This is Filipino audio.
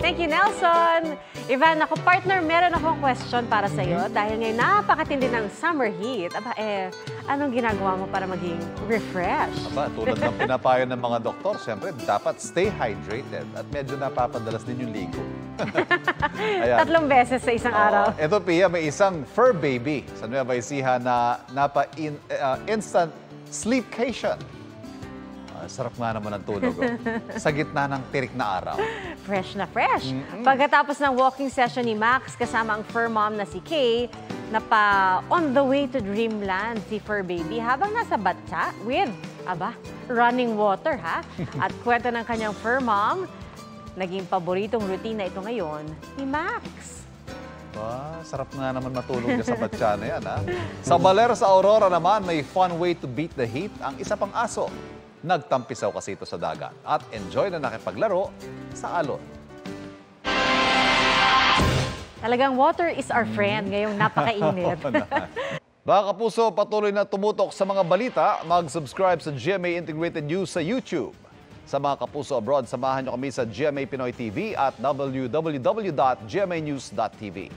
Thank you, Nelson. Ivan, ako partner, meron akong question para sa iyo dahil ngayon napakatindi ng summer heat. Anong ginagawa mo para maging refresh? Tulad ng pinapayo ng mga doktor, siyempre dapat stay hydrated at medyo napapadalas din yung ligo. 3 beses sa isang araw. Ito, Pia, may isang fur baby sa Nueva Ecija na instant sleepcation. Sarap nga naman ang tulog. Sa gitna ng tirik na araw. Fresh na fresh. Pagkatapos ng walking session ni Max kasama ang fur mom na si Kay, on the way to dreamland si fur baby habang nasa batsa with, running water ha. At kwento ng kanyang fur mom, naging paboritong routine na ito ngayon ni Max. Sarap nga naman matulog niya sa batsa na yan, ha? Sa Baler sa Aurora naman, may fun way to beat the heat ang isa pang aso. Nagtampisaw kasi ito sa dagat at enjoy na nakipaglaro sa alon. Talagang water is our friend ngayong napakainit. Mga kapuso, patuloy na tumutok sa mga balita. Mag-subscribe sa GMA Integrated News sa YouTube. Sa mga kapuso abroad, samahan niyo kami sa GMA Pinoy TV at www.gmanews.tv.